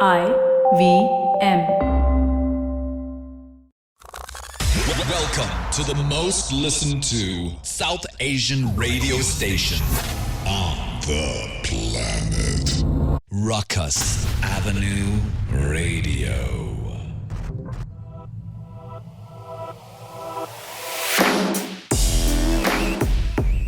IVM. Welcome to the most listened to South Asian radio station on the planet. Ruckus Avenue Radio.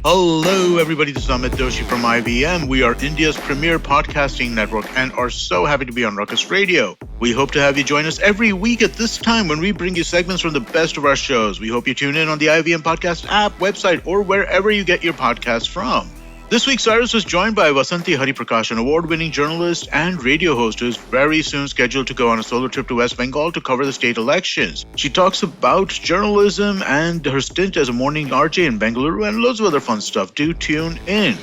Hello, everybody. This is Amit Doshi from IVM. We are India's premier podcasting network and are so happy to be on Ruckus Radio. We hope to have you join us every week at this time when we bring you segments from the best of our shows. We hope you tune in on the IVM Podcast app, website, or wherever you get your podcasts from. This week, Cyrus was joined by Vasanthi Hariprakash, an award-winning journalist and radio host who is very soon scheduled to go on a solo trip to West Bengal to cover the state elections. She talks about journalism and her stint as a morning RJ in Bengaluru and loads of other fun stuff. Do tune in.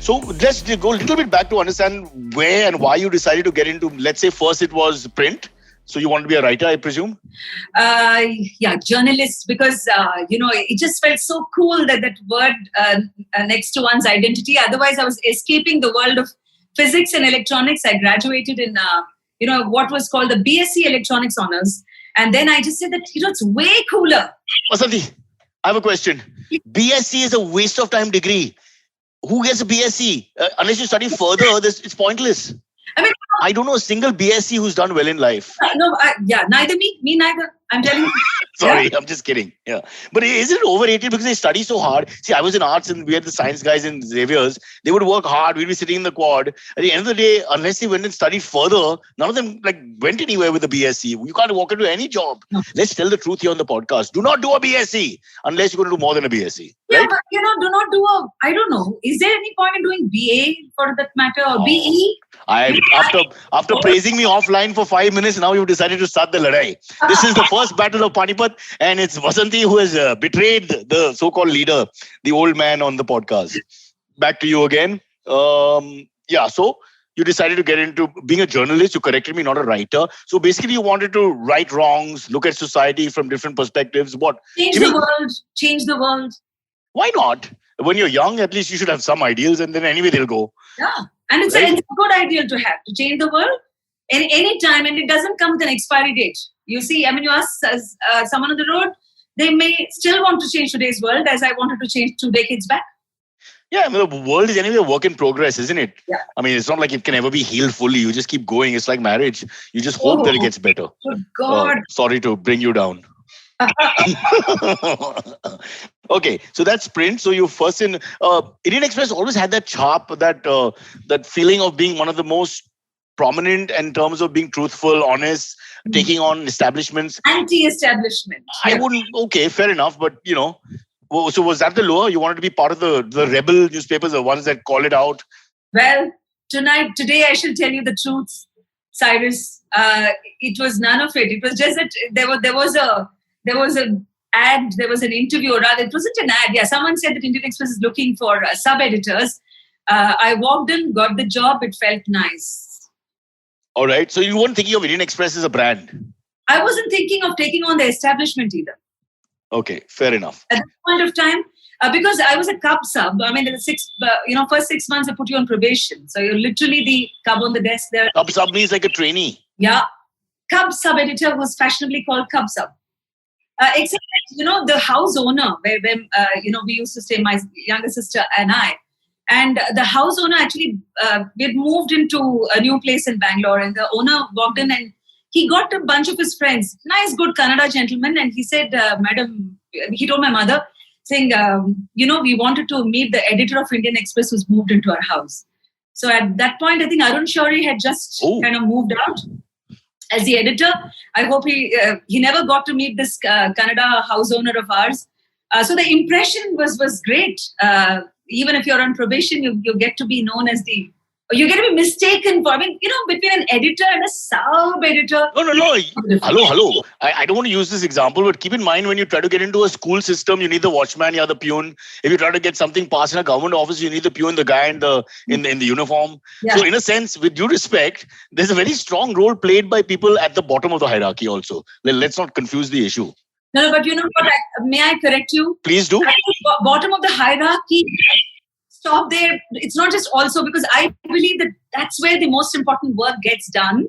So let's go a little bit back to understand where and why you decided to get into, let's say first it was print. So you want to be a writer, I presume? Journalist, because, it just felt so cool that word next to one's identity. Otherwise, I was escaping the world of physics and electronics. I graduated in, what was called the BSc Electronics Honors. And then I just said that, it's way cooler. Vasanthi, I have a question. BSc is a waste of time degree. Who gets a BSc? Unless you study further, it's pointless. I don't know a single BSc who's done well in life. Neither me neither. I'm telling you. Sorry, I'm just kidding. Yeah. But is it overrated because they study so hard? See, I was in arts and we had the science guys in Xavier's. They would work hard. We'd be sitting in the quad. At the end of the day, unless they went and studied further, none of them went anywhere with the BSc. You can't walk into any job. No. Let's tell the truth here on the podcast. Do not do a BSc unless you're going to do more than a BSc. Yeah, right? but do not do I don't know. Is there any point in doing BA for that matter or BE? After praising me offline for 5 minutes, now you've decided to start the ladai. This is the first battle of Panipat, and it's Vasanthi who has betrayed the so-called leader, the old man on the podcast. Back to you again. So you decided to get into being a journalist. You corrected me, not a writer. So basically you wanted to right wrongs, look at society from different perspectives. What? Change the world. Why not? When you're young, at least you should have some ideals, and then anyway they'll go. Yeah. And it's a good ideal to have, to change the world any time, and it doesn't come with an expiry date. You see, you ask someone on the road, they may still want to change today's world as I wanted to change 2 decades back. Yeah, the world is anyway a work in progress, isn't it? Yeah. It's not like it can ever be healed fully. You just keep going. It's like marriage. You just hope that it gets better. Good God. Sorry to bring you down. Okay, so that's print. So you first in Indian Express always had that charp, that feeling of being one of the most prominent in terms of being truthful, honest, taking on establishments. Anti-establishment. I wouldn't. Okay, fair enough. But so was that the lure? You wanted to be part of the rebel newspapers, the ones that call it out? Well, today I shall tell you the truth, Cyrus. It was none of it. It was just that there was an ad, there was an interview, or rather, it wasn't an ad. Yeah, someone said that Indian Express is looking for sub-editors. I walked in, got the job. It felt nice. All right. So you weren't thinking of Indian Express as a brand? I wasn't thinking of taking on the establishment either. Okay, fair enough. At that point of time, because I was a cub sub, the first 6 months they put you on probation. So you're literally the cub on the desk there. Cub sub means like a trainee. Yeah. Cub sub-editor was fashionably called cub sub. Except, the house owner, where we used to stay, my younger sister and I. And the house owner actually, we had moved into a new place in Bangalore, and the owner walked in and he got a bunch of his friends, nice, good Kannada gentlemen. And he said, Madam, he told my mother, saying, we wanted to meet the editor of Indian Express who's moved into our house. So at that point, I think Arun Shourie had just kind of moved out as the editor. I hope he never got to meet this Kannada house owner of ours. So the impression was great. Even if you're on probation, you get to be known as you get to be mistaken for, between an editor and a sub-editor. No. Hello. I don't want to use this example, but keep in mind when you try to get into a school system, you need the watchman, you are the peon. If you try to get something passed in a government office, you need the peon, the guy in the uniform. Yeah. So in a sense, with due respect, there's a very strong role played by people at the bottom of the hierarchy also. Let's not confuse the issue. No, but you know what? May I correct you? Please do. Bottom of the hierarchy stop there. It's not just also because I believe that that's where the most important work gets done.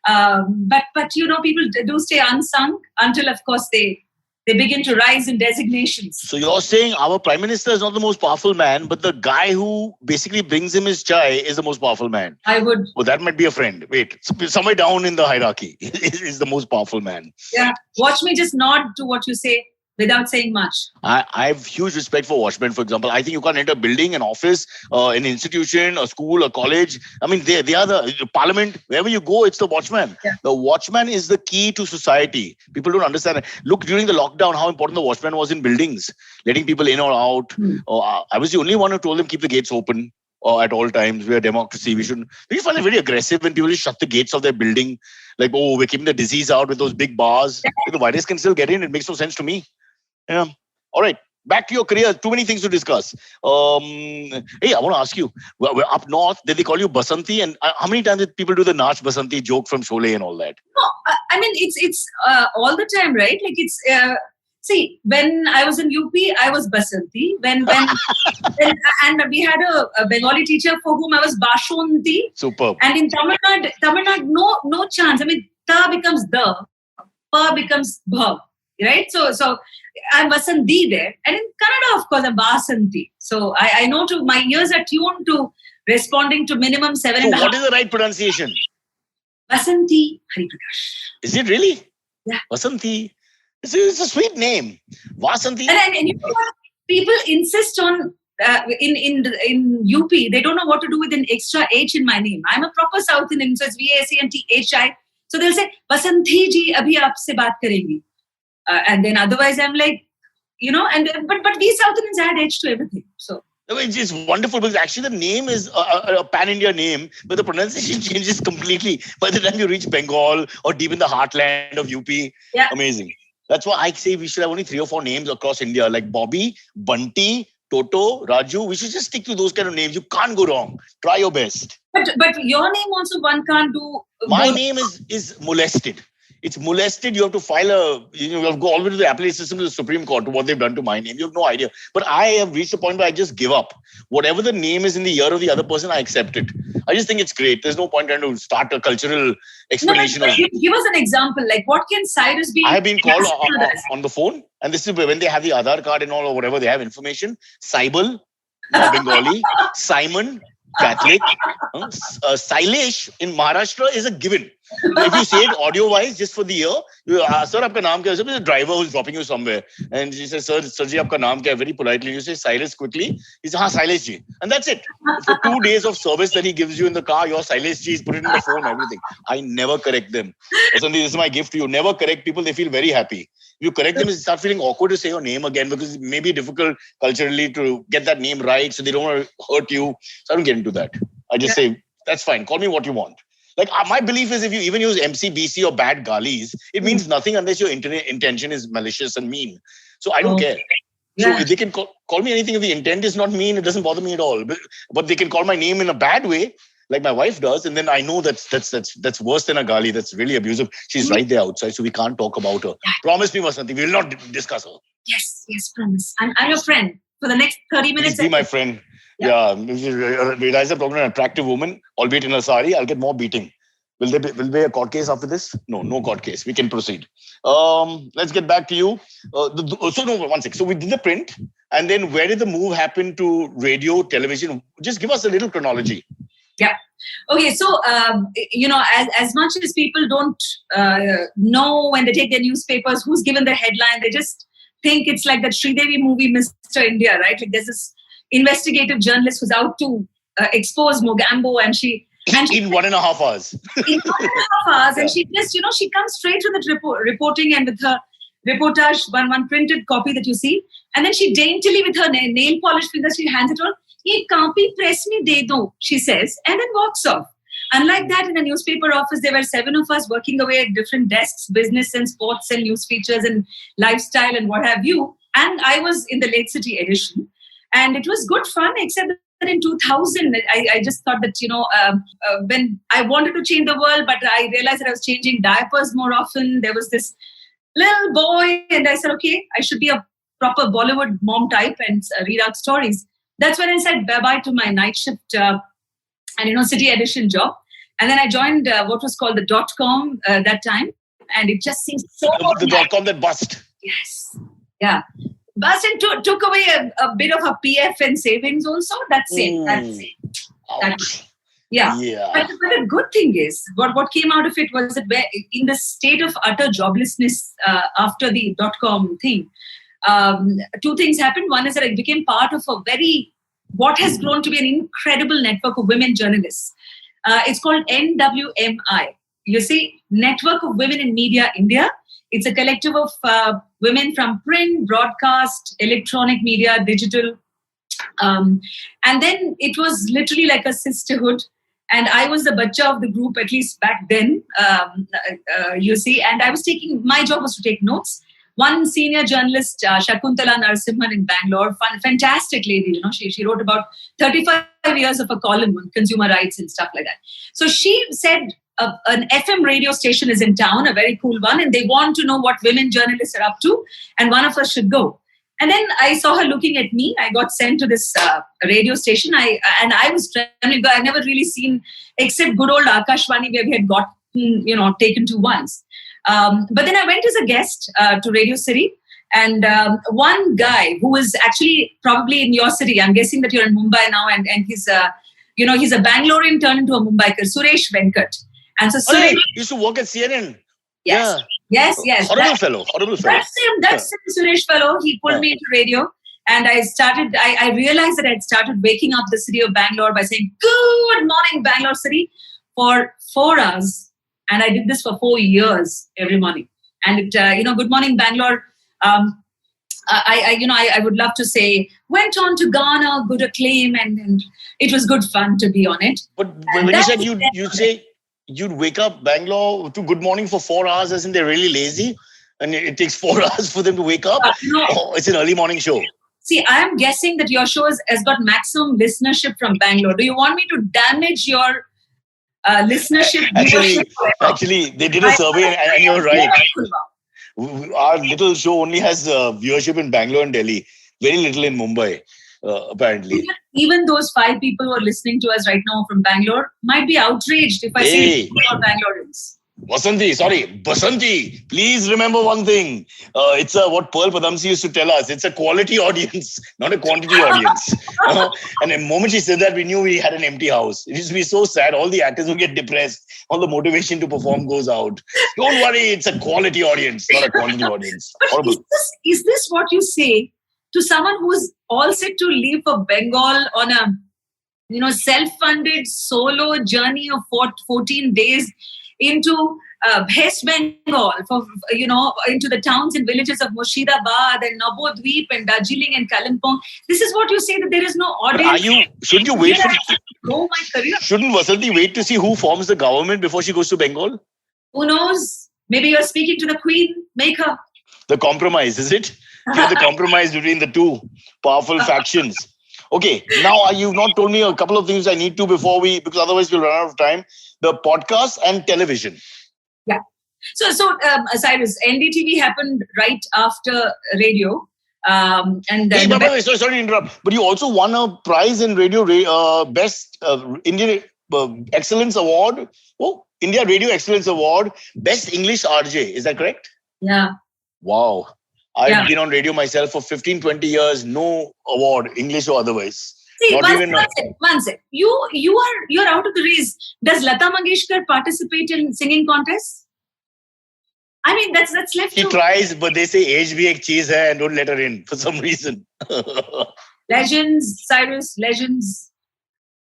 But people do stay unsung until, of course, they begin to rise in designations. So you're saying our Prime Minister is not the most powerful man, but the guy who basically brings him his chai is the most powerful man. I would. Oh, that might be a friend. Wait, somewhere down in the hierarchy is the most powerful man. Yeah. Watch me just nod to what you say without saying much. I have huge respect for watchmen, for example. I think you can't enter a building, an office, an institution, a school, a college. I mean, they are the parliament. Wherever you go, it's the watchman. Yeah. The watchman is the key to society. People don't understand it. Look, during the lockdown, how important the watchman was in buildings, letting people in or out. I was the only one who told them keep the gates open at all times. We are democracy. We find it very aggressive when people just shut the gates of their building. Like, oh, we're keeping the disease out with those big bars. The virus can still get in. It makes no sense to me. Yeah. All right. Back to your career. Too many things to discuss. Hey, I want to ask you. We're up north. Did they call you Basanti? And how many times did people do the Nach Basanti joke from Sholay and all that? No, I mean it's all the time, right? Like it's. See, when I was in UP, I was Basanti. When and we had a Bengali teacher for whom I was Bashunti. Superb. And in Tamil Nadu, no chance. I mean, ta becomes the, pa becomes bha. Right? So I'm Vasanti there. And in Kannada, of course, I'm Vasanti. So I know my ears are tuned to responding to minimum 7 and a half. What is the right pronunciation? Vasanti Hariprakash. Is it really? Yeah. Vasanti. It's a sweet name. Vasanti. And you know what? People insist on, in UP, they don't know what to do with an extra H in my name. I'm a proper South Indian, so it's VASANTHI. So they'll say, Vasanti ji, abhi aap se baat karengi. And then otherwise I'm like, but we South Indians add H to everything. So it's wonderful because actually the name is a pan-India name, but the pronunciation changes completely by the time you reach Bengal or deep in the heartland of UP. Yeah. Amazing. That's why I say we should have only 3 or 4 names across India, like Bobby, Bunty, Toto, Raju. We should just stick to those kind of names. You can't go wrong. Try your best. But your name also one can't do. My name is molested. It's molested. You have to file you have to go all the way to the appellate system to the Supreme Court to what they've done to my name. You have no idea. But I have reached a point where I just give up. Whatever the name is in the ear of the other person, I accept it. I just think it's great. There's no point trying to start a cultural explanation. No, give us an example. Like what can Cyrus be? I have been called on the phone. And this is when they have the Aadhaar card and all or whatever, they have information. Saibal, Bengali. Simon, Catholic. Sailesh in Maharashtra is a given. If you say it audio-wise, just for the ear, sir, aapka naam kya hai? There's a driver who's dropping you somewhere. And she says, sir ji, aapka naam kya hai? Very politely. You say, Silas quickly. He says, Silas ji. And that's it. For 2 days of service that he gives you in the car, your Silas ji is put it in the phone, everything. I never correct them. Vasanti, this is my gift to you. Never correct people. They feel very happy. If you correct them, they start feeling awkward to say your name again because it may be difficult culturally to get that name right. So they don't want to hurt you. So I don't get into that. I just say, that's fine. Call me what you want. Like my belief is if you even use MC, BC or bad galis, it means nothing unless your intention is malicious and mean. So I don't care. Yeah. So they can call me anything. If the intent is not mean, it doesn't bother me at all. But they can call my name in a bad way, like my wife does. And then I know that's worse than a gali. That's really abusive. She's right there outside, so we can't talk about her. Yeah. Promise me, Vasanti, we will not discuss her. Yes, promise. I'm your friend for the next 30 minutes. Please be my friend. Yeah. If you realize I'm talking to an attractive woman, albeit in a sari, I'll get more beating. Will there be a court case after this? No court case. We can proceed. Let's get back to you. One sec. So we did the print, and then where did the move happen to radio, television? Just give us a little chronology. Yeah. Okay. So as much as people don't know when they take their newspapers who's given the headline, they just think it's like that Sridevi movie, Mr. India, right? Like there's this investigative journalist who's out to expose Mogambo, and she in 1.5 hours. In 1.5 hours, and she just, she comes straight to the reporting and with her reportage, one printed copy that you see, and then she daintily with her nail polished fingers, she hands it on. Ye copy press me de do, she says, and then walks off. Unlike that, in a newspaper office, there were 7 of us working away at different desks, business and sports and news features and lifestyle and what have you. And I was in the Late City edition. And it was good fun, except that in 2000, I just thought that, when I wanted to change the world, but I realized that I was changing diapers more often. There was this little boy, and I said, okay, I should be a proper Bollywood mom type and read out stories. That's when I said bye-bye to my night shift and city edition job. And then I joined what was called the .com that time. And it just seems so... The .com that bust. Yes. Yeah. Bust and took away a bit of a PF and savings also. That's it. That's it. That's it. Yeah. But the good thing is, what came out of it was that in the state of utter joblessness after the .com thing, two things happened. One is that I became part of what has grown to be an incredible network of women journalists. It's called NWMI. You see, Network of Women in Media India. It's a collective of women from print, broadcast, electronic media, digital. And then it was literally like a sisterhood. And I was the bacha of the group, at least back then, you see. And my job was to take notes. One senior journalist, Shakuntala Narasimhan in Bangalore, fantastic lady, she wrote about 35 years of a column on consumer rights and stuff like that. So she said an FM radio station is in town, a very cool one, and they want to know what women journalists are up to, and one of us should go. And then I saw her looking at me. I got sent to this radio station. I was trembling. I never really seen, except good old Akashvani, where we had got, taken to once. But then I went as a guest to Radio City. And one guy who was actually probably in your city, I'm guessing that you're in Mumbai now, and he's he's a Bangalorean turned into a Mumbaiker, Suresh Venkat. And so Suresh used to work at CNN. Yes. Yeah. Yes. Horrible fellow. That's him, Suresh fellow. He pulled me into radio. And I realized that I'd started waking up the city of Bangalore by saying, "Good morning, Bangalore city," for 4 hours. And I did this for 4 years every morning. And Good Morning Bangalore, I would love to say, went on to garner good acclaim, and it was good fun to be on it. But when you said you'd say you'd wake up Bangalore to Good Morning for 4 hours, as in they're really lazy, and it takes 4 hours for them to wake up? No. It's an early morning show. See, I'm guessing that your show has got maximum listenership from Bangalore. Do you want me to damage your listenership? Actually, they did a survey, and you're right. Our little show only has viewership in Bangalore and Delhi. Very little in Mumbai, apparently. Even those 5 people who are listening to us right now from Bangalore might be outraged if I say you're Bangaloreans. Basanti, please remember one thing. It's what Pearl Padamsi used to tell us. It's a quality audience, not a quantity audience. And the moment she said that, we knew we had an empty house. It used to be so sad. All the actors would get depressed. All the motivation to perform goes out. Don't worry, it's a quality audience, not a quantity audience. Horrible. Is this what you say to someone who's all set to leave for Bengal on a self-funded solo journey of 14 days into West Bengal, into the towns and villages of Murshidabad and Nabodweep and Darjeeling and Kalimpong? This is what you say, that there is no audience. Shouldn't you wait for... Grow my career. Shouldn't Vasanti wait to see who forms the government before she goes to Bengal? Who knows? Maybe you're speaking to the Queen. Make her. The compromise, is it? You're the compromise between the two powerful factions. Okay, now you've not told me a couple of things I need to because otherwise we'll run out of time. The podcast and television. Yeah. So Cyrus, NDTV happened right after radio. Sorry to interrupt. But you also won a prize in radio, Best Indian Excellence Award. Oh, India Radio Excellence Award, Best English RJ. Is that correct? Yeah. Wow. I've been on radio myself for 15, 20 years. No award, English or otherwise. See, one sec. You're out of the race. Does Lata Mangeshkar participate in singing contests? I mean, that's left. She tries, but they say age bhi ek cheez hai and don't let her in for some reason. Legends, Cyrus, legends.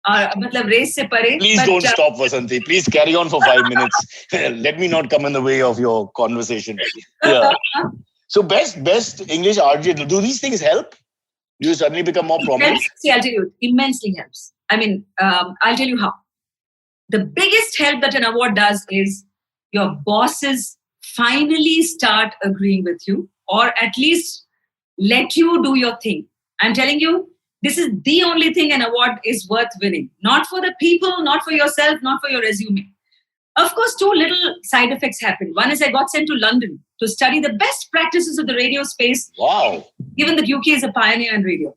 Race se pare. Please don't stop, Vasanti. Please carry on for 5 minutes. Let me not come in the way of your conversation. Yeah. So best English RJ. Do these things help? Do you suddenly become more prominent? See, I'll tell you, immensely helps. I mean, I'll tell you how. The biggest help that an award does is your bosses finally start agreeing with you, or at least let you do your thing. I'm telling you, this is the only thing an award is worth winning. Not for the people, not for yourself, not for your resume. Of course, 2 little side effects happened. One is I got sent to London to study the best practices of the radio space. Wow. Given that UK is a pioneer in radio.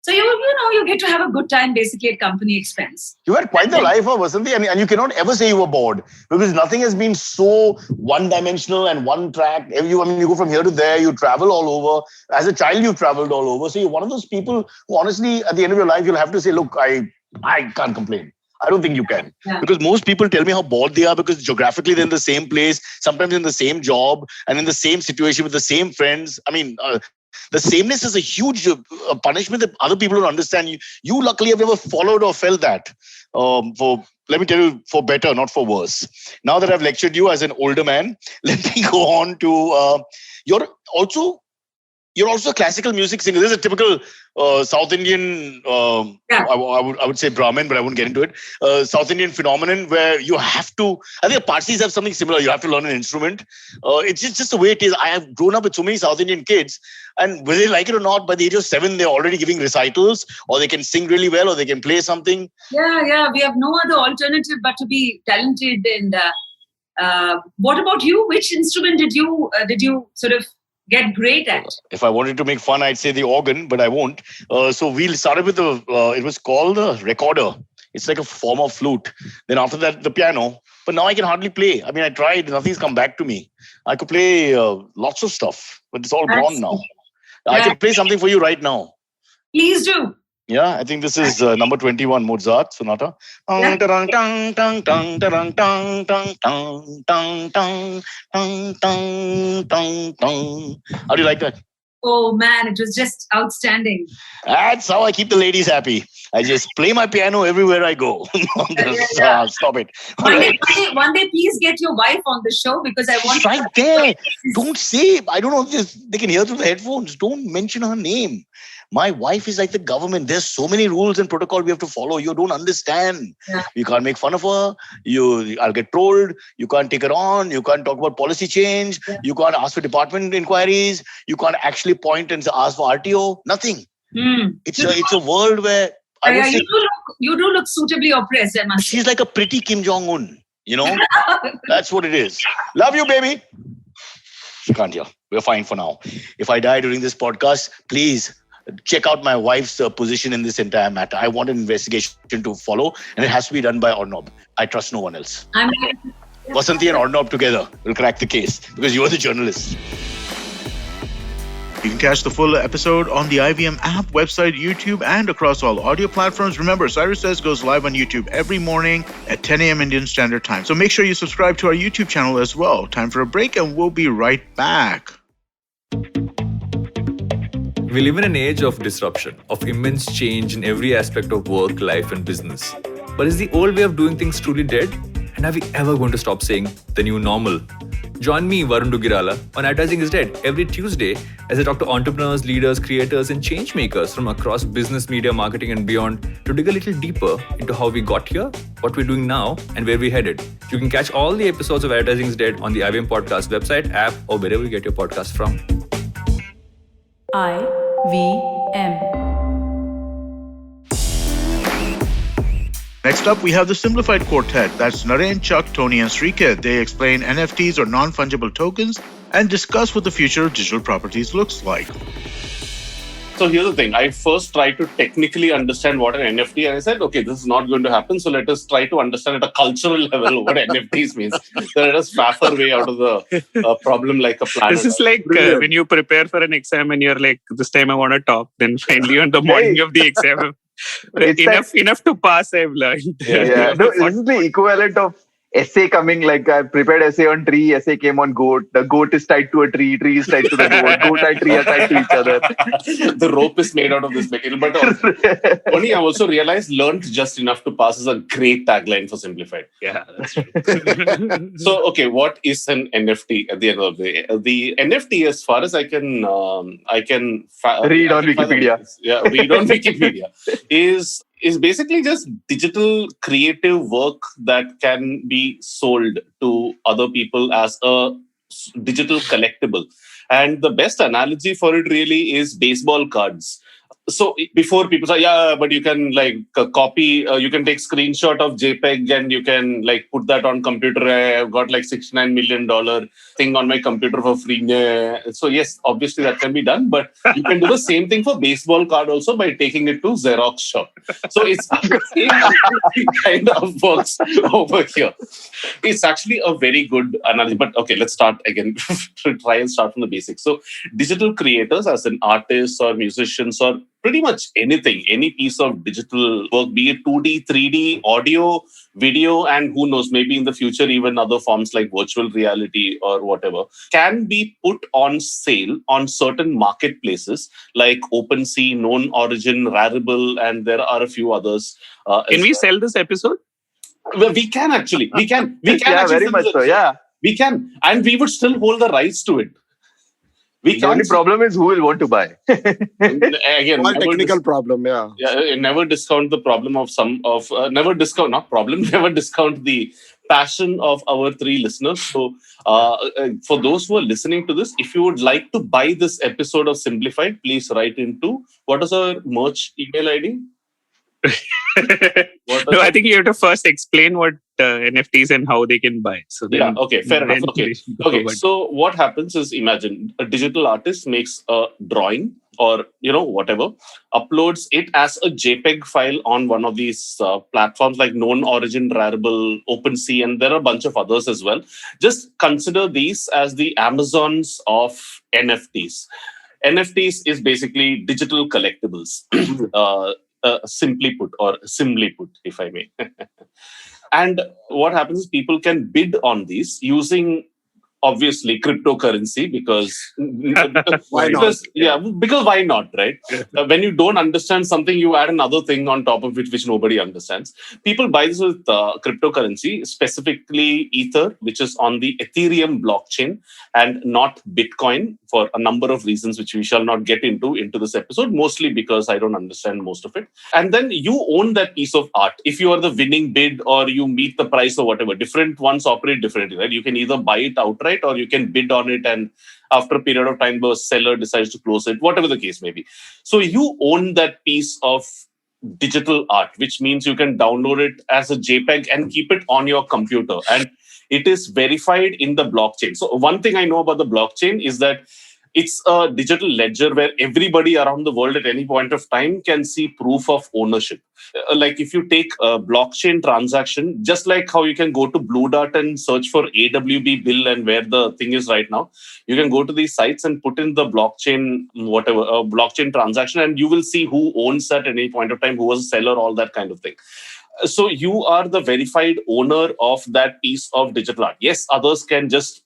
So you get to have a good time basically at company expense. You had quite the life, Vasanthi, and you cannot ever say you were bored because nothing has been so one-dimensional and one track. You go from here to there, you travel all over. As a child, you've traveled all over. So you're one of those people who honestly, at the end of your life, you'll have to say, look, I can't complain. I don't think you can. Yeah. Because most people tell me how bored they are because geographically they're in the same place, sometimes in the same job and in the same situation with the same friends. The sameness is a huge punishment that other people don't understand. You luckily have never followed or felt that. Let me tell you, for better, not for worse. Now that I've lectured you as an older man, let me go on to you're also a classical music singer. This is a typical South Indian, I would say Brahmin, but I wouldn't get into it. South Indian phenomenon where you have to, I think Parsis have something similar. You have to learn an instrument. It's just the way it is. I have grown up with so many South Indian kids, and whether they like it or not, by the age of 7, they're already giving recitals, or they can sing really well, or they can play something. Yeah. We have no other alternative but to be talented. And what about you? Which instrument did you sort of get great at? If I wanted to make fun, I'd say the organ, but I won't. So we started with it was called the recorder. It's like a form of flute. Then after that, the piano. But now I can hardly play. I tried. Nothing's come back to me. I could play lots of stuff, but it's all gone now. I can play something for you right now. Please do. Yeah, I think this is number 21, Mozart Sonata. Yeah. How do you like that? Oh man, it was just outstanding. That's how I keep the ladies happy. I just play my piano everywhere I go. Stop it. One day, please get your wife on the show because I want. She's right there. Don't say. I don't know if they can hear through the headphones. Don't mention her name. My wife is like the government. There's so many rules and protocol we have to follow. You don't understand. Yeah. You can't make fun of her. I'll get trolled. You can't take her on. You can't talk about policy change. Yeah. You can't ask for department inquiries. You can't actually point and ask for RTO. Nothing. It's a world where you do look suitably oppressed. I must say. She's like a pretty Kim Jong-un. That's what it is. Love you, baby. She can't hear. We're fine for now. If I die during this podcast, please check out my wife's position in this entire matter. I want an investigation to follow, and it has to be done by Arnab. I trust no one else. Vasanthi and Arnab together will crack the case because you are the journalist. You can catch the full episode on the IVM app, website, YouTube, and across all audio platforms. Remember, Cyrus Says goes live on YouTube every morning at 10 a.m. Indian Standard Time. So make sure you subscribe to our YouTube channel as well. Time for a break, and we'll be right back. We live in an age of disruption, of immense change in every aspect of work, life, and business. But is the old way of doing things truly dead? And are we ever going to stop saying the new normal? Join me, Varun Dugirala, on Advertising is Dead every Tuesday as I talk to entrepreneurs, leaders, creators, and change makers from across business, media, marketing, and beyond to dig a little deeper into how we got here, what we're doing now, and where we're headed. You can catch all the episodes of Advertising is Dead on the IVM Podcast website, app, or wherever you get your podcast from. IVM. Next up, we have the Simplified Quartet. That's Naren, Chuck, Tony, and Sriket. They explain NFTs or non-fungible tokens and discuss what the future of digital properties looks like. So here's the thing. I first tried to technically understand what an NFT, and I said, okay, this is not going to happen. So let us try to understand at a cultural level what NFTs means. So let us faff our way out of the problem like a planet. This is like when you prepare for an exam and you're like, this time I want to talk. Then finally on the morning of the exam, enough to pass, I've learned. Yeah. No, this is the equivalent of essay coming, like I prepared essay on tree, essay came on goat. The goat is tied to a tree is tied to the goat and tree are tied to each other. The rope is made out of this material. But only I also realized learned just enough to pass is a great tagline for Simplified. Yeah, that's true. So, okay, what is an NFT at the end of the day? The NFT, as far as I can read on Wikipedia. Read on Wikipedia is basically just digital creative work that can be sold to other people as a digital collectible. And the best analogy for it really is baseball cards. So before people say, yeah, but you can like copy, you can take screenshot of JPEG and you can like put that on computer. I've got like $69 million thing on my computer for free. So yes, obviously that can be done, but you can do the same thing for baseball card also by taking it to Xerox shop. So it's the same kind of works over here. It's actually a very good analogy. But okay, let's start again to try and start from the basics. So digital creators, as in artists or musicians or pretty much anything, any piece of digital work, be it 2D, 3D, audio, video, and who knows, maybe in the future, even other forms like virtual reality or whatever, can be put on sale on certain marketplaces like OpenSea, Known Origin, Rarible, and there are a few others. Can we sell this episode? Well, we can actually. We can Yeah, actually very sell much this so. episode. Yeah. We can. And we would still hold the rights to it. We The only can. problem is who will want to buy. Again, Small technical problem, yeah. never discount the problem of never discount, not problem, never discount the passion of our three listeners. So, for those who are listening to this, if you would like to buy this episode of Simplified, please write into what is our merch email ID? No, I think you have to first explain what NFTs and how they can buy. So then, yeah, okay, fair enough. Okay, okay. But So what happens is, imagine a digital artist makes a drawing or whatever, uploads it as a JPEG file on one of these platforms like Known Origin, Rarible, OpenSea, and there are a bunch of others as well. Just consider these as the Amazons of NFTs. NFTs is basically digital collectibles. Simply put, or simply put, if I may. And what happens is people can bid on these using obviously cryptocurrency because Why not? because why not, right? When you don't understand something, you add another thing on top of it which nobody understands. People buy this with cryptocurrency, specifically Ether, which is on the Ethereum blockchain and not Bitcoin, for a number of reasons which we shall not get into this episode, mostly because I don't understand most of it. And then you own that piece of art. If you are the winning bid or you meet the price or whatever, different ones operate differently, right? You can either buy it outright or you can bid on it, and after a period of time the seller decides to close it, whatever the case may be. So you own that piece of digital art, which means you can download it as a JPEG and keep it on your computer, and it is verified in the blockchain. So one thing I know about the blockchain is that it's a digital ledger where everybody around the world at any point of time can see proof of ownership. Like if you take a blockchain transaction, just like how you can go to Blue Dart and search for AWB bill and where the thing is right now, you can go to these sites and put in the blockchain, whatever, blockchain transaction, and you will see who owns that at any point of time, who was a seller, all that kind of thing. So you are the verified owner of that piece of digital art. Yes, others can just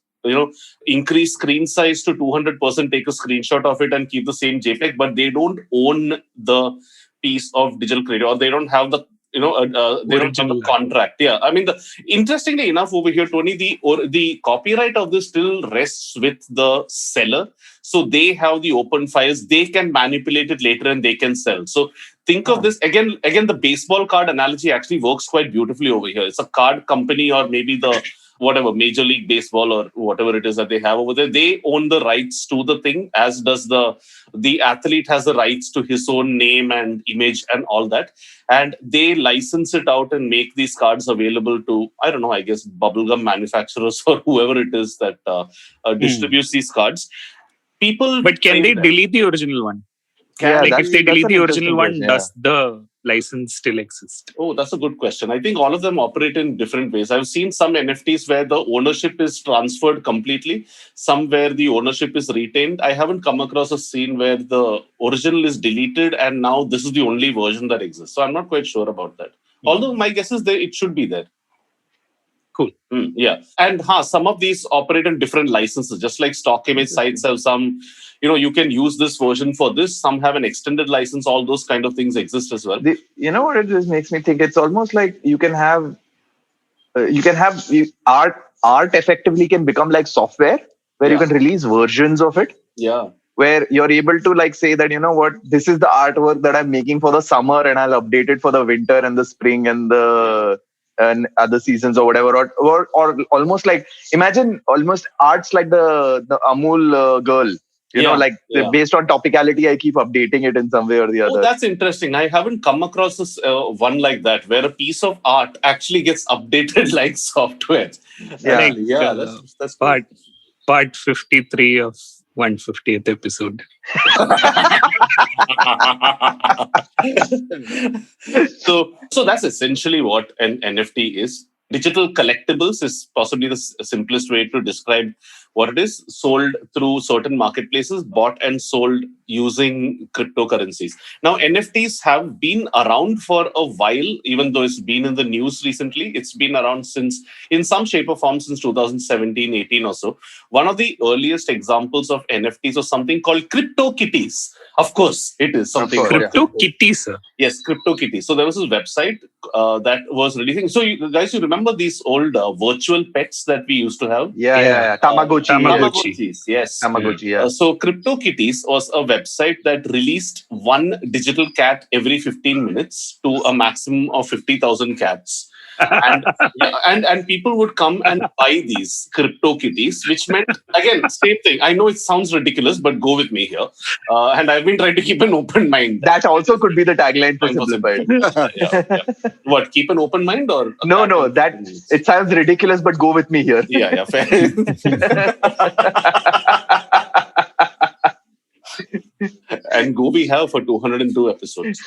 increase screen size to 200%, take a screenshot of it and keep the same JPEG, but they don't own the piece of digital creator, or they don't have the they don't have the contract. Yeah, I mean, interestingly enough, over here, Tony, the copyright of this still rests with the seller. So they have the open files. They can manipulate it later and they can sell. So think of this again. The baseball card analogy actually works quite beautifully over here. It's a card company, or maybe the whatever Major League Baseball or whatever it is that they have over there. They own the rights to the thing, as does the athlete has the rights to his own name and image and all that. And they license it out and make these cards available to, I don't know, I guess bubblegum manufacturers or whoever it is that distributes these cards. But can they delete the original one? If they delete the original one, does the license still exist? Oh, that's a good question. I think all of them operate in different ways. I've seen some NFTs where the ownership is transferred completely, some where the ownership is retained. I haven't come across a scene where the original is deleted and now this is the only version that exists. So I'm not quite sure about that. Although my guess is that it should be there. Cool. Yeah. And some of these operate in different licenses, just like stock image sites have some, you can use this version for this. Some have an extended license. All those kind of things exist as well. You know what it just makes me think? It's almost like you can have art effectively can become like software where you can release versions of it. Yeah. Where you're able to like say that, this is the artwork that I'm making for the summer and I'll update it for the winter and the spring and the other seasons or whatever, or almost like, imagine almost arts like the Amul girl Based on topicality, I keep updating it in some way or the other. Oh, that's interesting. I haven't come across this one like that, where a piece of art actually gets updated like software. That's part 53 of 150th episode. So that's essentially what an NFT is. Digital collectibles is possibly the simplest way to describe what it is. Sold through certain marketplaces, bought and sold using cryptocurrencies. Now, NFTs have been around for a while, even though it's been in the news recently. It's been around since, in some shape or form, since 2017, 18 or so. One of the earliest examples of NFTs was something called CryptoKitties. Of course, it is something. CryptoKitties, sir. Yes, CryptoKitties. So there was this website that was releasing. So you remember these old virtual pets that we used to have? Yeah. Tamagotchis. Yes. Tamagotchi, yeah. So CryptoKitties was a website that released one digital cat every 15 minutes to a maximum of 50,000 cats. And people would come and buy these CryptoKitties, which meant, again, same thing. I know it sounds ridiculous, but go with me here. And I've been trying to keep an open mind. That also could be the tagline for Simplified. Yeah. What, keep an open mind? Or No, it sounds ridiculous, but go with me here. Yeah, fair. And go we have for 202 episodes.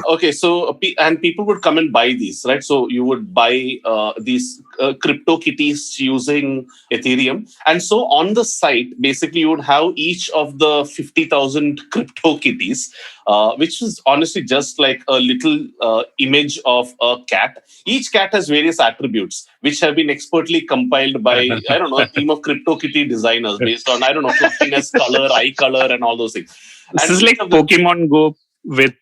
Okay, so and people would come and buy these, right? So you would buy these CryptoKitties using Ethereum. And so on the site, basically you would have each of the 50,000 CryptoKitties, which is honestly just like a little image of a cat. Each cat has various attributes, which have been expertly compiled by, I don't know, a team of CryptoKitty designers based on, I don't know, fluffiness, color, eye color, and all those things. This is like Pokemon Go with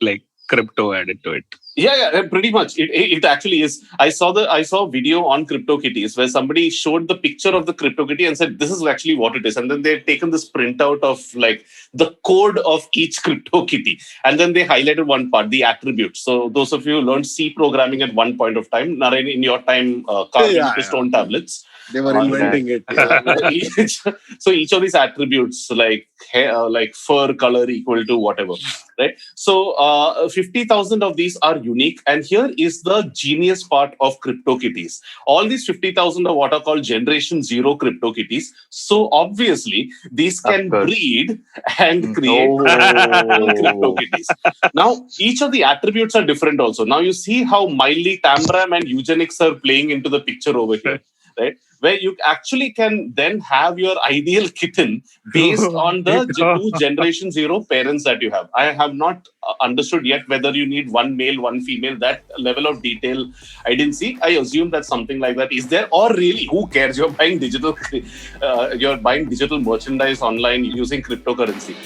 like crypto added to it. Yeah, pretty much. It actually is. I saw a video on CryptoKitties where somebody showed the picture of the CryptoKitty and said, this is actually what it is. And then they've taken this printout of like the code of each CryptoKitty. And then they highlighted one part, the attributes. So those of you who learned C programming at one point of time, Narayan, in your time, carving stone tablets. They were inventing it. So each of these attributes, like hair, like fur color equal to whatever, right? So 50,000 of these are unique. And here is the genius part of CryptoKitties. All these 50,000 are what are called Generation Zero CryptoKitties. So obviously, these can breed and create CryptoKitties. Now, each of the attributes are different also. Now you see how mildly Tamram and eugenics are playing into the picture over here. Right, where you actually can then have your ideal kitten based on the two Generation Zero parents that you have. I have not understood yet whether you need one male, one female. That level of detail I didn't see. I assume that something like that is there, or really, who cares? You're buying digital merchandise online using cryptocurrency.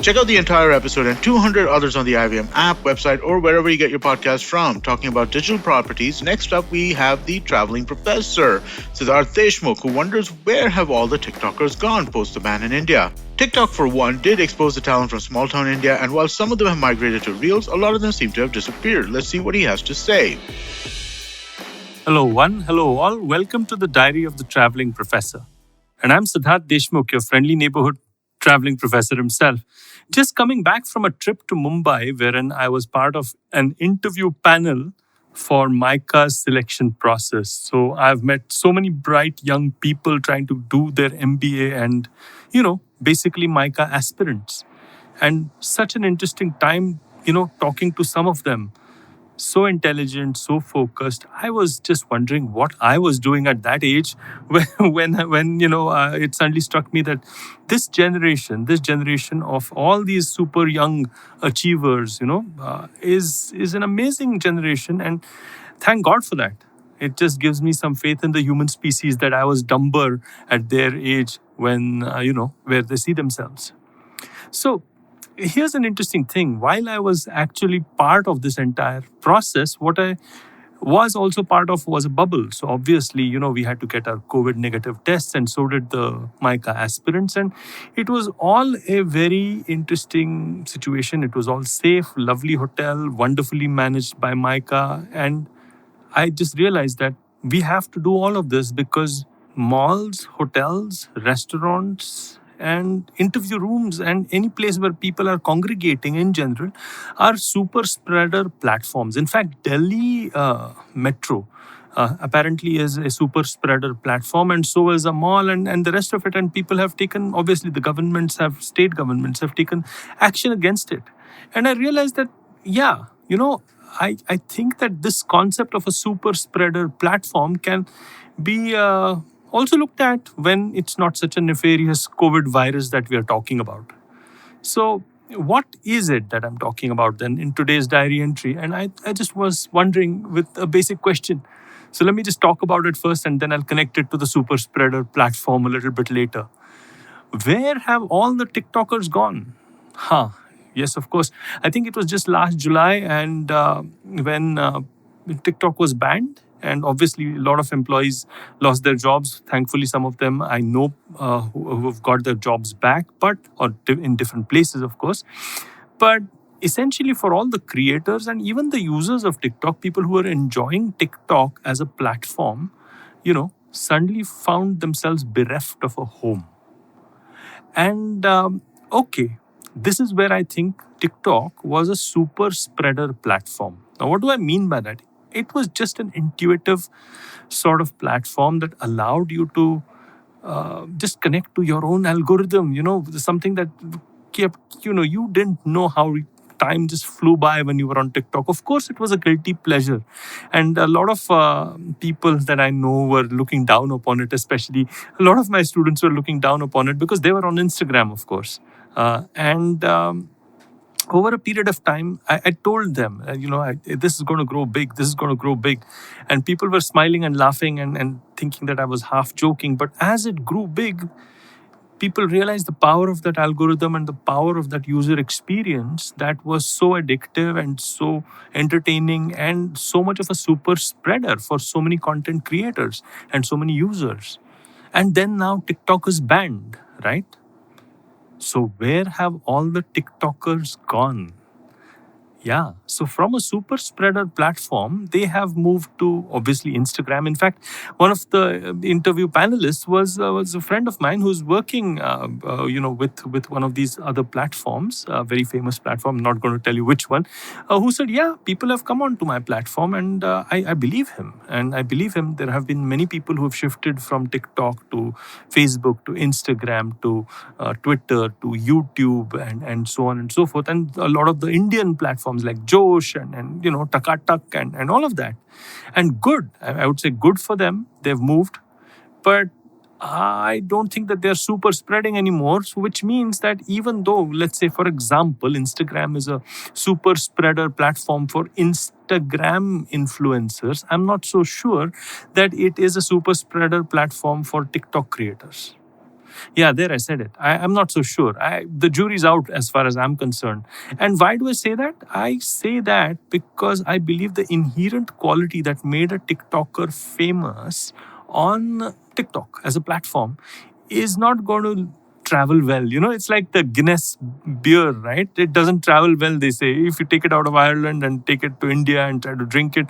Check out the entire episode and 200 others on the IVM app, website, or wherever you get your podcast from. Talking about digital properties, next up we have the traveling professor, Siddharth Deshmukh, who wonders where have all the TikTokers gone post the ban in India. TikTok, for one, did expose the talent from small town India, and while some of them have migrated to Reels, a lot of them seem to have disappeared. Let's see what he has to say. Hello one, hello all. Welcome to the Diary of the Traveling Professor. And I'm Siddharth Deshmukh, your friendly neighborhood traveling professor himself. Just coming back from a trip to Mumbai, wherein I was part of an interview panel for MICA's selection process. So I've met so many bright young people trying to do their MBA and, basically MICA aspirants. And such an interesting time, talking to some of them. So intelligent, so focused. I was just wondering what I was doing at that age when it suddenly struck me that this generation of all these super young achievers, is an amazing generation, and thank God for that. It just gives me some faith in the human species that I was dumber at their age when, where they see themselves. So, here's an interesting thing. While I was actually part of this entire process, what I was also part of was a bubble. So obviously, we had to get our COVID negative tests, and so did the MICA aspirants. And it was all a very interesting situation. It was all safe, lovely hotel, wonderfully managed by MICA. And I just realized that we have to do all of this because malls, hotels, restaurants, and interview rooms, and any place where people are congregating in general are super spreader platforms. In fact, Delhi Metro apparently is a super spreader platform, and so is a mall, and the rest of it. And people have taken, obviously, state governments have taken action against it. And I realized that, yeah, I think that this concept of a super spreader platform can be also looked at when it's not such a nefarious COVID virus that we are talking about. So, what is it that I'm talking about then in today's diary entry? And I just was wondering with a basic question. So, let me just talk about it first, and then I'll connect it to the super spreader platform a little bit later. Where have all the TikTokers gone? Yes, of course. I think it was just last July, and when TikTok was banned, and obviously a lot of employees lost their jobs. Thankfully, some of them I know who've got their jobs back, in different places, of course. But essentially, for all the creators and even the users of TikTok, people who are enjoying TikTok as a platform, suddenly found themselves bereft of a home. And okay, this is where I think TikTok was a super spreader platform. Now, what do I mean by that? It was just an intuitive sort of platform that allowed you to just connect to your own algorithm, something that kept, you didn't know how time just flew by when you were on TikTok. Of course, it was a guilty pleasure. And a lot of people that I know were looking down upon it, especially a lot of my students were looking down upon it because they were on Instagram, of course. And over a period of time, I told them, this is going to grow big. This is going to grow big. And people were smiling and laughing and thinking that I was half joking. But as it grew big, people realized the power of that algorithm and the power of that user experience that was so addictive and so entertaining and so much of a super spreader for so many content creators and so many users. And then now TikTok is banned, right? So where have all the TikTokers gone? Yeah, so from a super spreader platform, they have moved to obviously Instagram. In fact, one of the interview panelists was a friend of mine who's working, with one of these other platforms, a very famous platform. I'm not going to tell you which one. Who said, yeah, people have come onto my platform, and I believe him. And I believe him. There have been many people who have shifted from TikTok to Facebook to Instagram to Twitter to YouTube and so on and so forth. And a lot of the Indian platforms like Josh and Takatak and all of that. And good, I would say good for them. They've moved. But I don't think that they're super spreading anymore. So which means that even though, let's say, for example, Instagram is a super spreader platform for Instagram influencers, I'm not so sure that it is a super spreader platform for TikTok creators. Yeah, there I said it. I'm not so sure. The jury's out as far as I'm concerned. And why do I say that? I say that because I believe the inherent quality that made a TikToker famous on TikTok as a platform is not going to travel well. It's like the Guinness beer, right? It doesn't travel well, they say. If you take it out of Ireland and take it to India and try to drink it,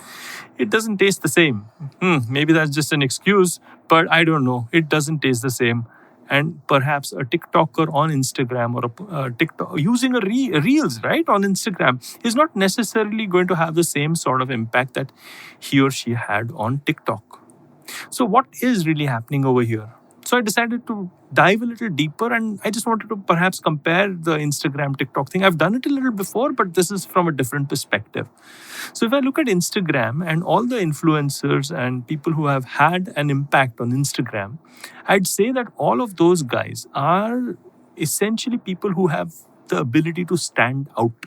it doesn't taste the same. Maybe that's just an excuse, but I don't know. It doesn't taste the same. And perhaps a TikToker on Instagram or a TikTok using a Reels, right, on Instagram is not necessarily going to have the same sort of impact that he or she had on TikTok. So what is really happening over here? So I decided to dive a little deeper, and I just wanted to perhaps compare the Instagram TikTok thing. I've done it a little before, but this is from a different perspective. So if I look at Instagram and all the influencers and people who have had an impact on Instagram, I'd say that all of those guys are essentially people who have the ability to stand out.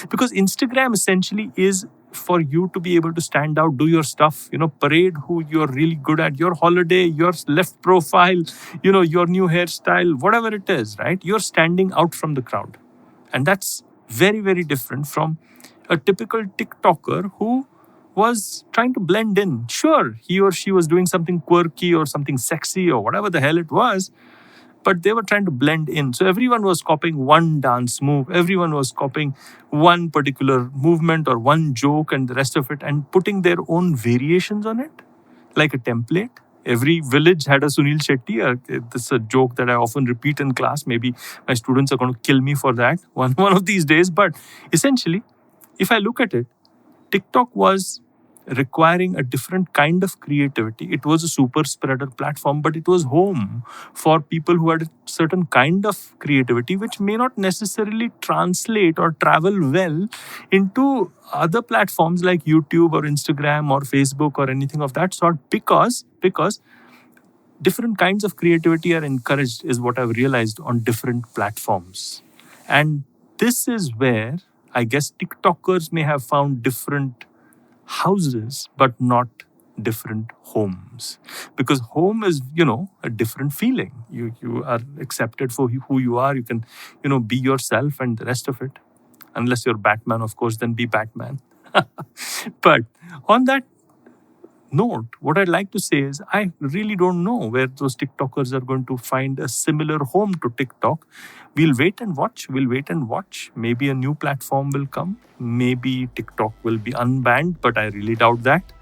Because Instagram essentially is for you to be able to stand out, do your stuff, parade who you're really good at, your holiday, your left profile, your new hairstyle, whatever it is, right? You're standing out from the crowd. And that's very, very different from a typical TikToker who was trying to blend in. Sure, he or she was doing something quirky or something sexy or whatever the hell it was, but they were trying to blend in. So everyone was copying one dance move. Everyone was copying one particular movement or one joke and the rest of it and putting their own variations on it, like a template. Every village had a Sunil Shetty. This is a joke that I often repeat in class. Maybe my students are going to kill me for that one of these days. But essentially, if I look at it, TikTok was requiring a different kind of creativity. It was a super spreader platform, but it was home for people who had a certain kind of creativity, which may not necessarily translate or travel well into other platforms like YouTube or Instagram or Facebook or anything of that sort, because different kinds of creativity are encouraged, is what I've realized, on different platforms. And this is where I guess TikTokers may have found different houses, but not different homes. Because home is, a different feeling. You are accepted for who you are. You can, be yourself, and the rest of it. Unless you're Batman, of course, then be Batman. But on that note, what I'd like to say is I really don't know where those TikTokers are going to find a similar home to TikTok. We'll wait and watch. Maybe a new platform will come. Maybe TikTok will be unbanned, but I really doubt that.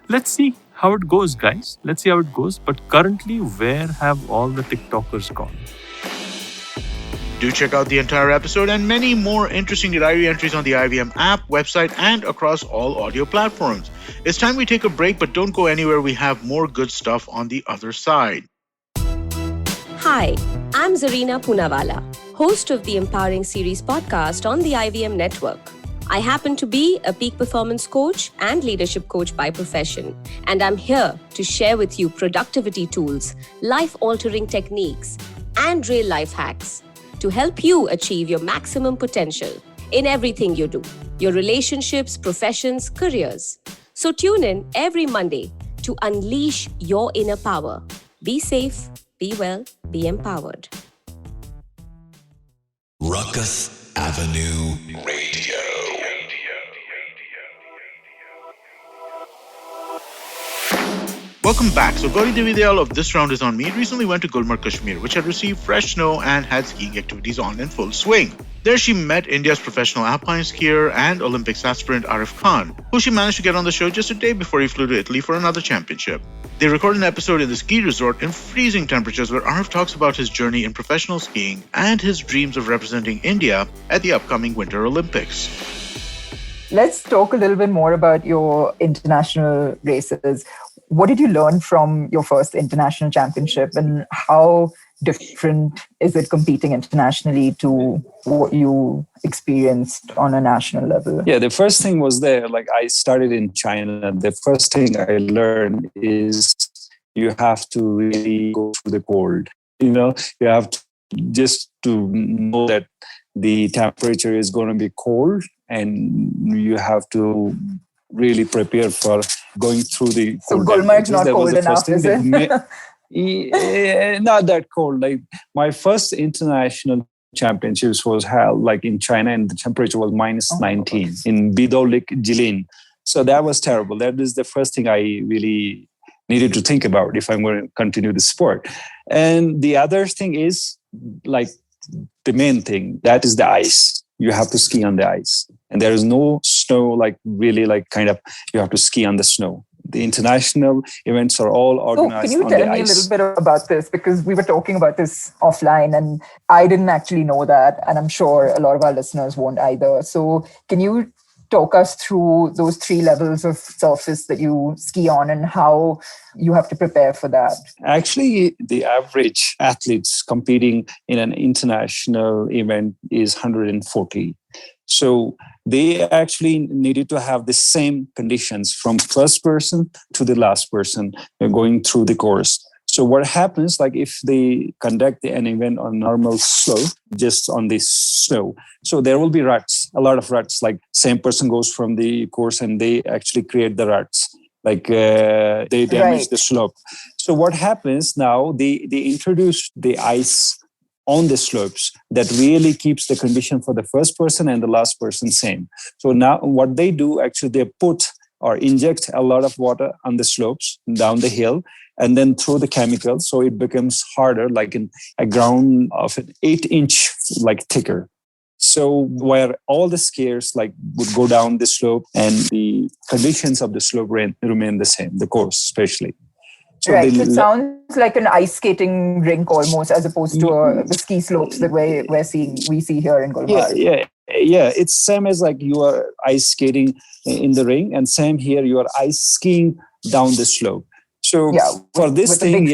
Let's see how it goes, guys. Let's see how it goes. But currently, where have all the TikTokers gone? Do check out the entire episode and many more interesting diary entries on the IVM app, website, and across all audio platforms. It's time we take a break, but don't go anywhere. We have more good stuff on the other side. Hi, I'm Zarina Poonawalla, host of the Empowering Series podcast on the IVM network. I happen to be a peak performance coach and leadership coach by profession, and I'm here to share with you productivity tools, life-altering techniques, and real-life hacks to help you achieve your maximum potential in everything you do, your relationships, professions, careers. So tune in every Monday to unleash your inner power. Be safe, be well, be empowered. Ruckus Avenue Radio. Welcome back. So Gauri Devi Dayal of This Round Is On Me recently went to Gulmarg, Kashmir, which had received fresh snow and had skiing activities on in full swing. There she met India's professional alpine skier and Olympics aspirant Arif Khan, who she managed to get on the show just a day before he flew to Italy for another championship. They recorded an episode in the ski resort in freezing temperatures where Arif talks about his journey in professional skiing and his dreams of representing India at the upcoming Winter Olympics. Let's talk a little bit more about your international races. What did you learn from your first international championship, and how different is it competing internationally to what you experienced on a national level? Yeah, the first thing was there. Like, I started in China. The first thing I learned is you have to really go through the cold. You have to just to know that the temperature is going to be cold, and you have to really prepare for going through the cold. So Gulmarg's not cold enough, is it? Not that cold. Like, my first international championships was held like in China, and the temperature was minus 19 in Bidolik, Jilin. So that was terrible. That is the first thing I really needed to think about if I'm going to continue the sport. And the other thing is, like, the main thing, that is the ice. You have to ski on the ice. And there is no snow, like, really, like, kind of, you have to ski on the snow. The international events are all organized on the ice. Can you tell me a little bit about this? Because we were talking about this offline and I didn't actually know that. And I'm sure a lot of our listeners won't either. So can you talk us through those 3 levels of surface that you ski on and how you have to prepare for that? Actually, the average athletes competing in an international event is 140. So they actually needed to have the same conditions from first person to the last person going through the course. So what happens, like, if they conduct an event on normal slope, just on the snow, so there will be ruts, a lot of ruts, like same person goes from the course and they actually create the ruts, like they damage the slope. So what happens now, they introduce the ice on the slopes that really keeps the condition for the first person and the last person same. So now what they do, actually, they put or inject a lot of water on the slopes down the hill and then throw the chemicals. So it becomes harder, like in a ground of an 8-inch, like, thicker. So where all the skiers, like, would go down the slope and the conditions of the slope remain the same, the course especially. So right. So it sounds like an ice skating rink almost, as opposed to the ski slopes that we see here in Gulmarg. Yeah. It's same as like you are ice skating in the ring, and same here you are ice skiing down the slope. So for this thing,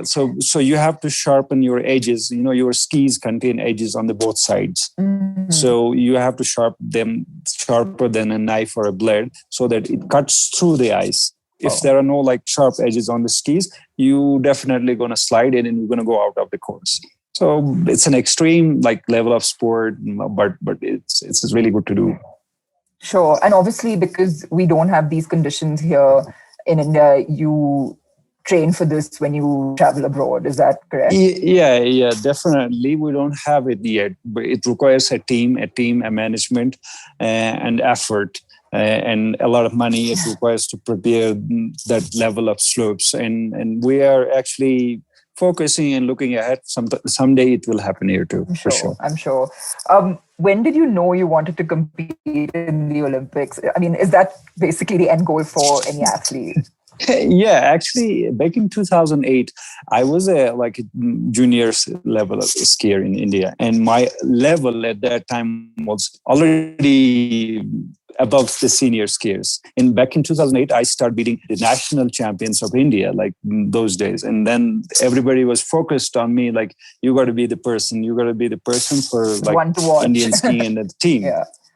so you have to sharpen your edges. You know, your skis contain edges on the both sides. Mm-hmm. So you have to sharpen them sharper than a knife or a blade so that it cuts through the ice. If there are no like sharp edges on the skis, you definitely going to slide in and you're going to go out of the course. So it's an extreme like level of sport, but it's really good to do. Sure. And obviously, because we don't have these conditions here in India, you train for this when you travel abroad. Is that correct? Yeah, definitely. We don't have it yet, but it requires a management, and effort. And a lot of money it requires to prepare that level of slopes. And we are actually focusing and looking ahead. Someday it will happen here too, for sure. I'm sure. When did you know you wanted to compete in the Olympics? I mean, is that basically the end goal for any athlete? Yeah, actually, back in 2008, I was a junior level of skier in India, and my level at that time was already above the senior skiers. And back in 2008, I started beating the national champions of India, like those days. And then everybody was focused on me, like, you got to be the person for like Indian skiing and the team.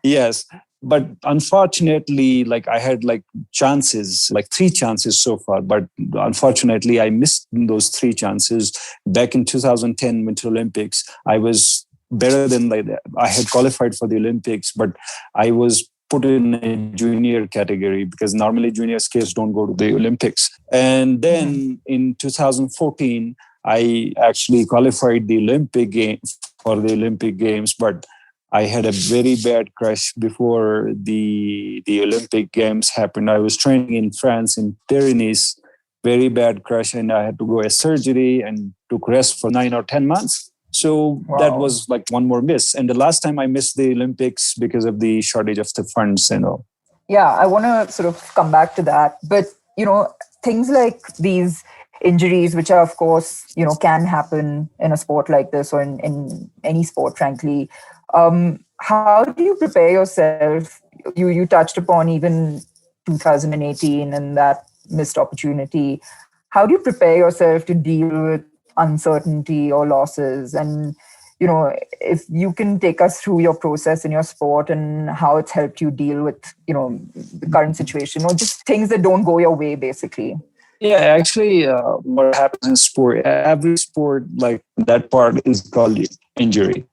Yes. But unfortunately, like I had like chances, like 3 chances so far. But unfortunately, I missed those 3 chances. Back in 2010 Winter Olympics, I was better than I had qualified for the Olympics, but I was put in a junior category because normally junior skiers don't go to the Olympics. And then in 2014, I actually qualified the Olympic Games, but I had a very bad crash before the Olympic Games happened. I was training in France, in Pyrenees, very bad crash, and I had to go a surgery and took rest for 9 or 10 months. So that was like one more miss. And the last time I missed the Olympics because of the shortage of the funds and all. Yeah, I want to sort of come back to that. But, things like these injuries, which are, of course, can happen in a sport like this or in any sport, frankly. How do you prepare yourself? You touched upon even 2018 and that missed opportunity. How do you prepare yourself to deal with uncertainty or losses? And, if you can take us through your process in your sport and how it's helped you deal with, the current situation or just things that don't go your way, basically. Yeah, actually, what happens in sport, every sport, like that part is called injury.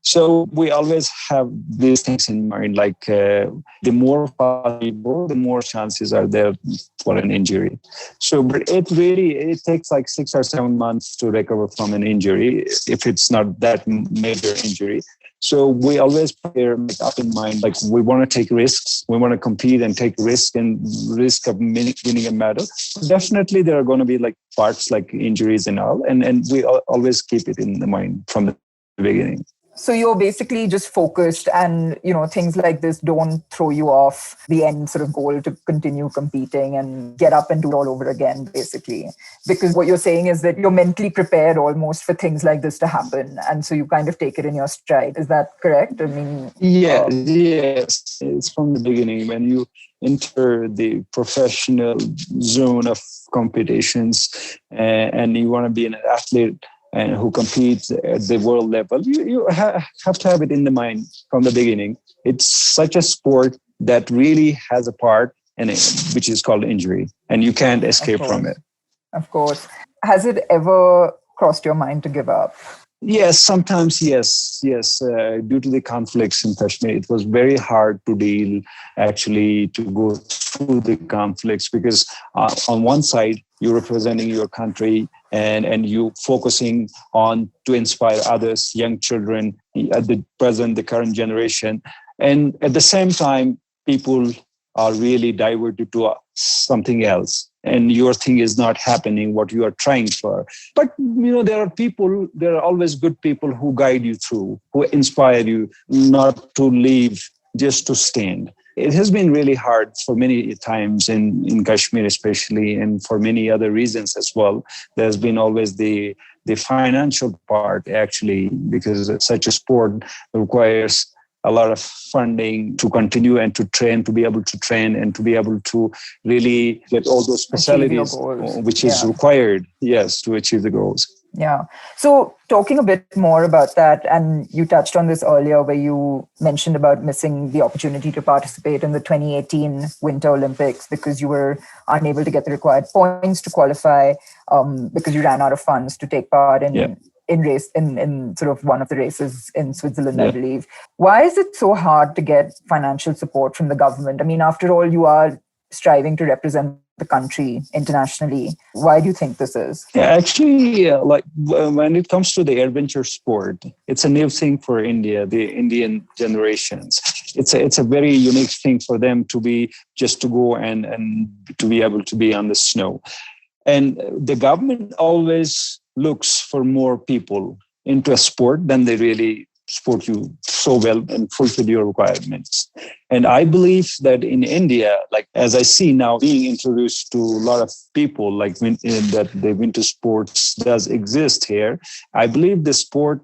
So we always have these things in mind, like the more possible, the more chances are there for an injury. So but it takes like 6 or 7 months to recover from an injury if it's not that major injury. So we always bear up in mind, like we want to take risks, we want to compete and take risk of winning a medal. Definitely there are going to be like parts like injuries and all, and we always keep it in the mind from the beginning. So you're basically just focused and, things like this don't throw you off the end sort of goal to continue competing and get up and do it all over again, basically. Because what you're saying is that you're mentally prepared almost for things like this to happen. And so you kind of take it in your stride. Is that correct? I mean... Yes. It's from the beginning. When you enter the professional zone of competitions and you want to be an athlete, and who competes at the world level, you have to have it in the mind from the beginning. It's such a sport that really has a part in it, which is called injury, and you can't escape from it. Of course. Has it ever crossed your mind to give up? Yes, sometimes, yes. Due to the conflicts in Kashmir, it was very hard to deal, actually, to go through the conflicts because on one side, you're representing your country and you focusing on to inspire others, young children, at the present, the current generation. And at the same time, people are really diverted to something else. And your thing is not happening, what you are trying for. But, there are always good people who guide you through, who inspire you not to leave, just to stand. It has been really hard for many times in Kashmir, especially, and for many other reasons as well. There's been always the financial part, actually, because such a sport requires a lot of funding to continue and to train, to be able to train and to be able to really get all those facilities, which is required, yes, to achieve the goals. Yeah. So talking a bit more about that, and you touched on this earlier where you mentioned about missing the opportunity to participate in the 2018 Winter Olympics because you were unable to get the required points to qualify because you ran out of funds to take part in in sort of one of the races in Switzerland, I believe. Why is it so hard to get financial support from the government? I mean, after all, you are striving to represent the country internationally. Why do you think this is? Actually, when it comes to the adventure sport, it's a new thing for India, the Indian generations. It's a very unique thing for them to be just to go and to be able to be on the snow. And the government always looks for more people into a sport than they really support you so well and fulfill your requirements. And I believe that in India, like as I see now being introduced to a lot of people, like that the winter sports does exist here, I believe the sport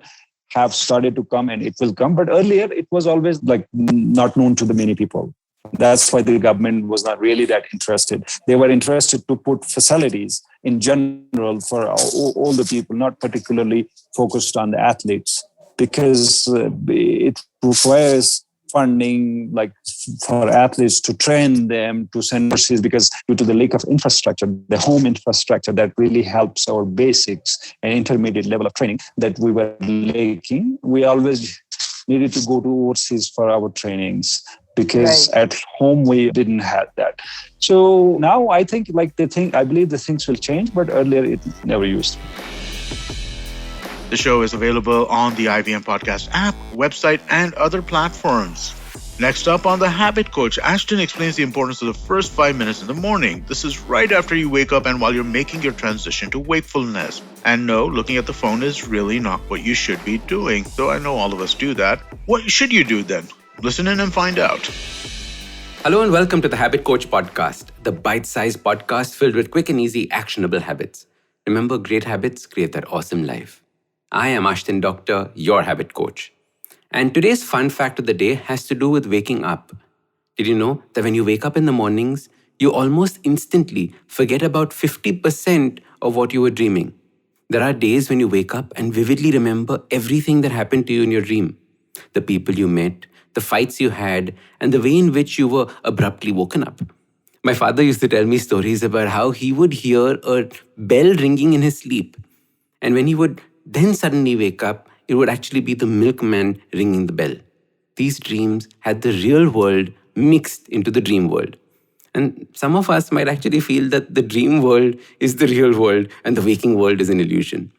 have started to come and it will come. But earlier it was always like not known to the many people. That's why the government was not really that interested. They were interested to put facilities in general for all the people, not particularly focused on the athletes, because it requires funding like for athletes to train them to send overseas, because due to the lack of infrastructure, the home infrastructure that really helps our basics and intermediate level of training that we were lacking, we always needed to go to overseas for our trainings, because at home we didn't have that. So now I think I believe the things will change, but earlier it never used to. The show is available on the IVM Podcast app, website, and other platforms. Next up on The Habit Coach, Ashton explains the importance of the first 5 minutes in the morning. This is right after you wake up and while you're making your transition to wakefulness. And no, looking at the phone is really not what you should be doing, though I know all of us do that. What should you do then? Listen in and find out. Hello and welcome to The Habit Coach Podcast, the bite-sized podcast filled with quick and easy actionable habits. Remember, great habits create that awesome life. I am Ashton Doctor, your habit coach. And today's fun fact of the day has to do with waking up. Did you know that when you wake up in the mornings, you almost instantly forget about 50% of what you were dreaming? There are days when you wake up and vividly remember everything that happened to you in your dream. The people you met, the fights you had, and the way in which you were abruptly woken up. My father used to tell me stories about how he would hear a bell ringing in his sleep. And when he would then suddenly wake up, it would actually be the milkman ringing the bell. These dreams had the real world mixed into the dream world. And some of us might actually feel that the dream world is the real world and the waking world is an illusion.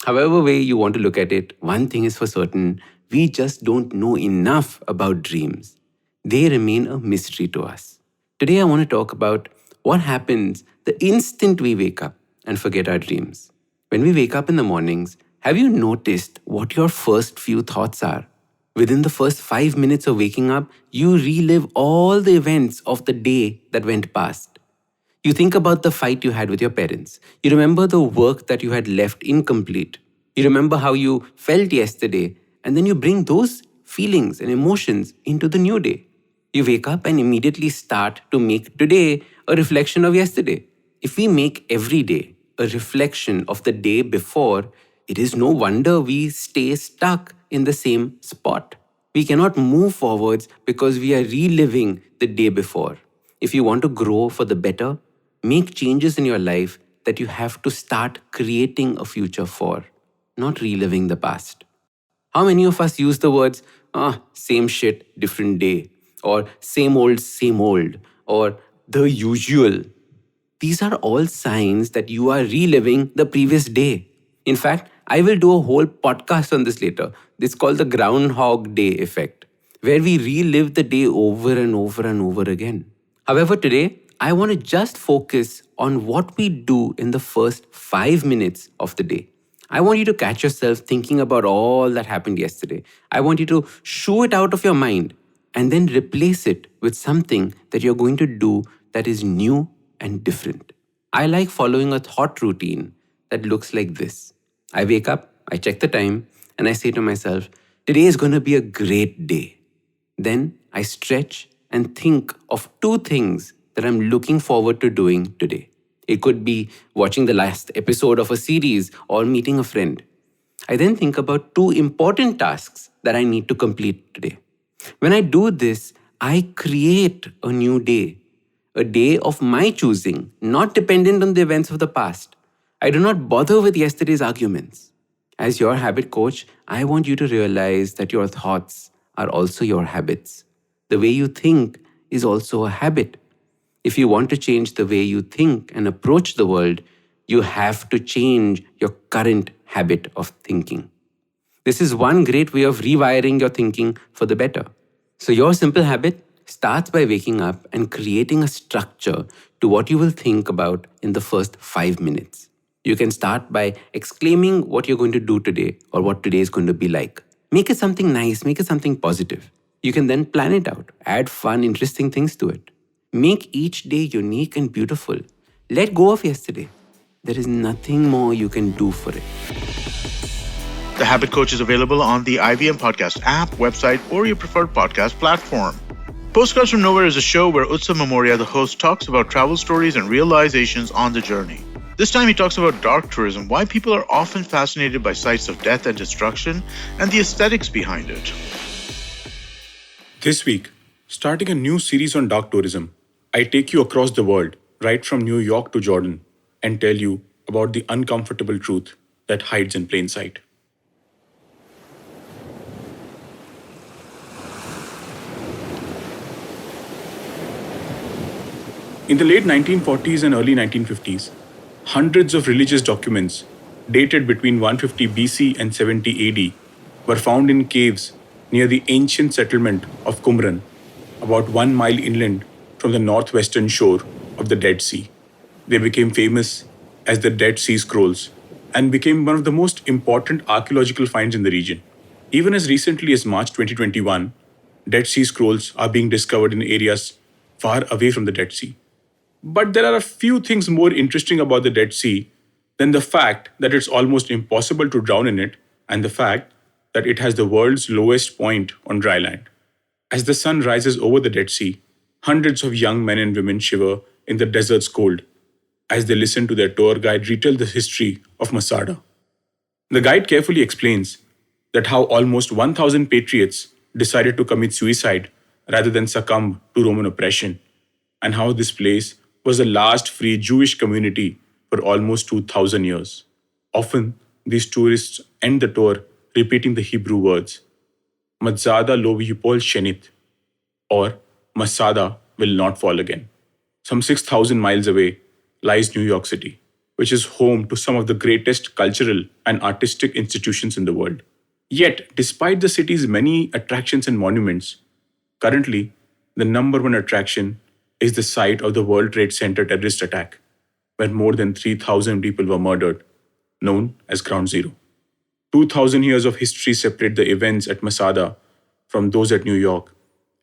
However way you want to look at it, one thing is for certain, we just don't know enough about dreams. They remain a mystery to us. Today I want to talk about what happens the instant we wake up and forget our dreams. When we wake up in the mornings, have you noticed what your first few thoughts are? Within the first 5 minutes of waking up, you relive all the events of the day that went past. You think about the fight you had with your parents. You remember the work that you had left incomplete. You remember how you felt yesterday, and then you bring those feelings and emotions into the new day. You wake up and immediately start to make today a reflection of yesterday. If we make every day a reflection of the day before, it is no wonder we stay stuck in the same spot. We cannot move forwards because we are reliving the day before. If you want to grow for the better, make changes in your life that you have to start creating a future for, not reliving the past. How many of us use the words, same shit, different day, or same old, or the usual? These are all signs that you are reliving the previous day. In fact, I will do a whole podcast on this later. It's called the Groundhog Day effect, where we relive the day over and over and over again. However, today, I want to just focus on what we do in the first 5 minutes of the day. I want you to catch yourself thinking about all that happened yesterday. I want you to shoo it out of your mind and then replace it with something that you're going to do that is new and different. I like following a thought routine that looks like this. I wake up, I check the time, and I say to myself, today is going to be a great day. Then I stretch and think of 2 things that I'm looking forward to doing today. It could be watching the last episode of a series or meeting a friend. I then think about 2 important tasks that I need to complete today. When I do this, I create a new day, a day of my choosing, not dependent on the events of the past. I do not bother with yesterday's arguments. As your habit coach, I want you to realize that your thoughts are also your habits. The way you think is also a habit. If you want to change the way you think and approach the world, you have to change your current habit of thinking. This is one great way of rewiring your thinking for the better. So your simple habit starts by waking up and creating a structure to what you will think about in the first 5 minutes. You can start by exclaiming what you're going to do today or what today is going to be like. Make it something nice, make it something positive. You can then plan it out, add fun, interesting things to it. Make each day unique and beautiful. Let go of yesterday. There is nothing more you can do for it. The Habit Coach is available on the IVM Podcast app, website, or your preferred podcast platform. Postcards from Nowhere is a show where Utsav Memoria, the host, talks about travel stories and realizations on the journey. This time he talks about dark tourism, why people are often fascinated by sites of death and destruction, and the aesthetics behind it. This week, starting a new series on dark tourism, I take you across the world, right from New York to Jordan, and tell you about the uncomfortable truth that hides in plain sight. In the late 1940s and early 1950s, hundreds of religious documents dated between 150 BC and 70 AD were found in caves near the ancient settlement of Qumran, about 1 mile inland from the northwestern shore of the Dead Sea. They became famous as the Dead Sea Scrolls and became one of the most important archaeological finds in the region. Even as recently as March 2021, Dead Sea Scrolls are being discovered in areas far away from the Dead Sea. But there are a few things more interesting about the Dead Sea than the fact that it's almost impossible to drown in it and the fact that it has the world's lowest point on dry land. As the sun rises over the Dead Sea, hundreds of young men and women shiver in the desert's cold as they listen to their tour guide retell the history of Masada. The guide carefully explains that how almost 1,000 patriots decided to commit suicide rather than succumb to Roman oppression, and how this place was the last free Jewish community for almost 2,000 years. Often, these tourists end the tour repeating the Hebrew words, Masada lo yipol shenit, or Masada will not fall again. Some 6,000 miles away lies New York City, which is home to some of the greatest cultural and artistic institutions in the world. Yet, despite the city's many attractions and monuments, currently, the number one attraction is the site of the World Trade Center terrorist attack, where more than 3,000 people were murdered, known as Ground Zero. 2,000 years of history separate the events at Masada from those at New York,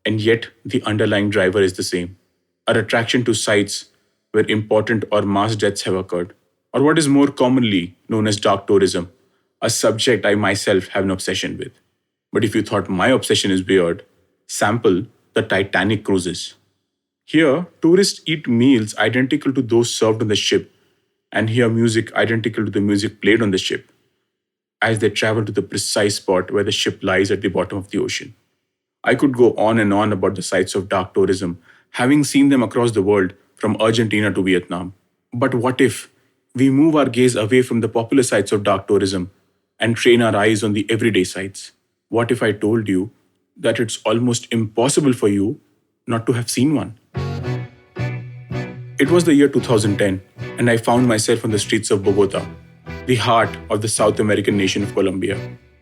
and yet the underlying driver is the same, our attraction to sites where important or mass deaths have occurred, or what is more commonly known as dark tourism, a subject I myself have an obsession with. But if you thought my obsession is weird, sample the Titanic Cruises. Here, tourists eat meals identical to those served on the ship and hear music identical to the music played on the ship as they travel to the precise spot where the ship lies at the bottom of the ocean. I could go on and on about the sites of dark tourism, having seen them across the world from Argentina to Vietnam. But what if we move our gaze away from the popular sites of dark tourism and train our eyes on the everyday sites? What if I told you that it's almost impossible for you not to have seen one? It was the year 2010, and I found myself on the streets of Bogota, the heart of the South American nation of Colombia.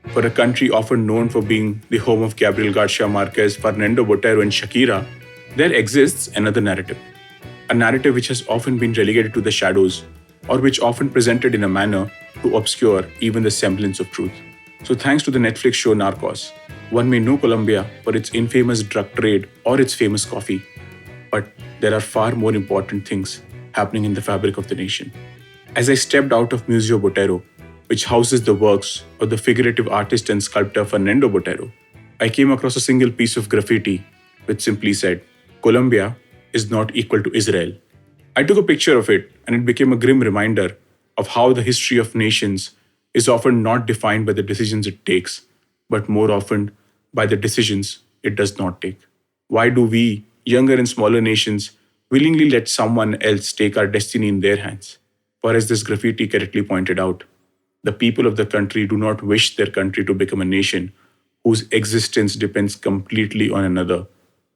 For a country often known for being the home of Gabriel Garcia Marquez, Fernando Botero, and Shakira, there exists another narrative. A narrative which has often been relegated to the shadows, or which often presented in a manner to obscure even the semblance of truth. So thanks to the Netflix show Narcos, One may know Colombia for its infamous drug trade or its famous coffee, but there are far more important things happening in the fabric of the nation. As I stepped out of Museo Botero, which houses the works of the figurative artist and sculptor Fernando Botero, I came across a single piece of graffiti which simply said, "Colombia is not equal to Israel." I took a picture of it, and it became a grim reminder of how the history of nations is often not defined by the decisions it takes, but more often by the decisions it does not take. Why do we, younger and smaller nations, willingly let someone else take our destiny in their hands? For as this graffiti correctly pointed out, the people of the country do not wish their country to become a nation whose existence depends completely on another,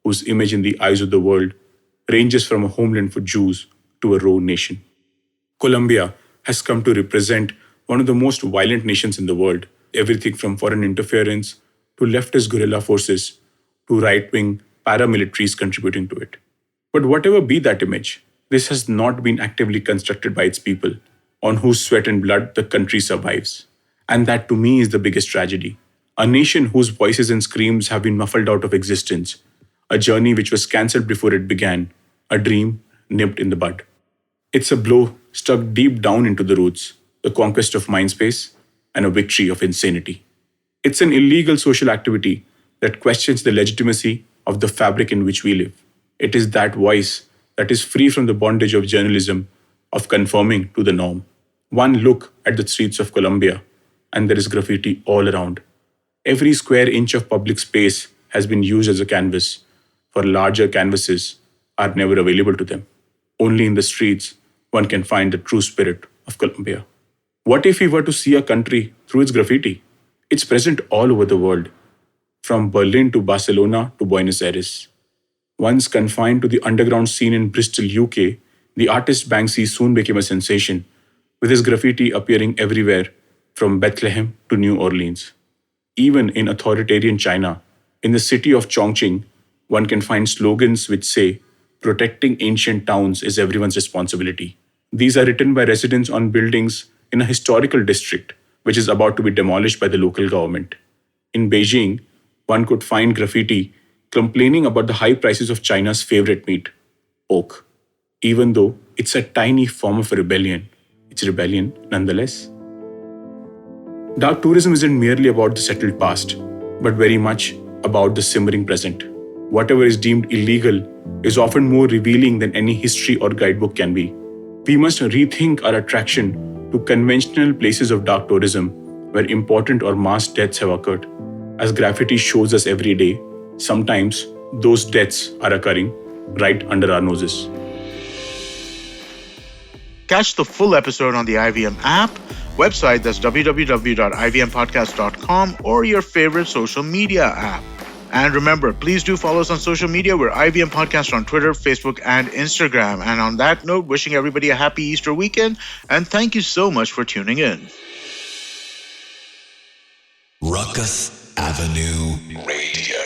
whose image in the eyes of the world ranges from a homeland for Jews to a rogue nation. Colombia has come to represent one of the most violent nations in the world, everything from foreign interference to leftist guerrilla forces to right-wing paramilitaries contributing to it. But whatever be that image, this has not been actively constructed by its people, on whose sweat and blood the country survives. And that to me is the biggest tragedy. A nation whose voices and screams have been muffled out of existence, a journey which was cancelled before it began, a dream nipped in the bud. It's a blow stuck deep down into the roots, the conquest of mindspace, and a victory of insanity. It's an illegal social activity that questions the legitimacy of the fabric in which we live. It is that voice that is free from the bondage of journalism, of conforming to the norm. One look at the streets of Colombia, and there is graffiti all around. Every square inch of public space has been used as a canvas, for larger canvases are never available to them. Only in the streets one can find the true spirit of Colombia. What if we were to see a country through its graffiti? It's present all over the world, from Berlin to Barcelona to Buenos Aires. Once confined to the underground scene in Bristol, UK, the artist Banksy soon became a sensation, with his graffiti appearing everywhere, from Bethlehem to New Orleans. Even in authoritarian China, in the city of Chongqing, one can find slogans which say, "Protecting ancient towns is everyone's responsibility." These are written by residents on buildings in a historical district, which is about to be demolished by the local government. In Beijing, one could find graffiti complaining about the high prices of China's favorite meat, pork. Even though it's a tiny form of rebellion, it's rebellion nonetheless. Dark tourism isn't merely about the settled past, but very much about the simmering present. Whatever is deemed illegal is often more revealing than any history or guidebook can be. We must rethink our attraction to conventional places of dark tourism where important or mass deaths have occurred. As graffiti shows us every day, sometimes those deaths are occurring right under our noses. Catch the full episode on the IVM app, website that's www.ivmpodcast.com, or your favorite social media app. And remember, please do follow us on social media. We're IVM Podcast on Twitter, Facebook, and Instagram. And on that note, wishing everybody a happy Easter weekend, and thank you so much for tuning in. Ruckus Avenue Radio.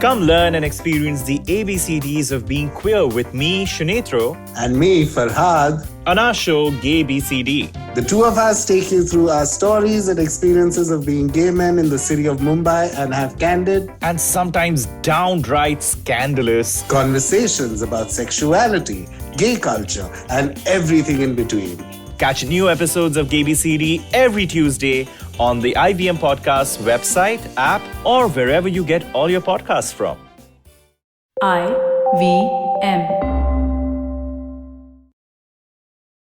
Come learn and experience the ABCDs of being queer with me, Shunetro. And me, Farhad. On our show, Gay BCD. The two of us take you through our stories and experiences of being gay men in the city of Mumbai and have candid and sometimes downright scandalous conversations about sexuality, gay culture, and everything in between. Catch new episodes of Gay BCD every Tuesday on the IVM Podcast website, app, or wherever you get all your podcasts from. IVM.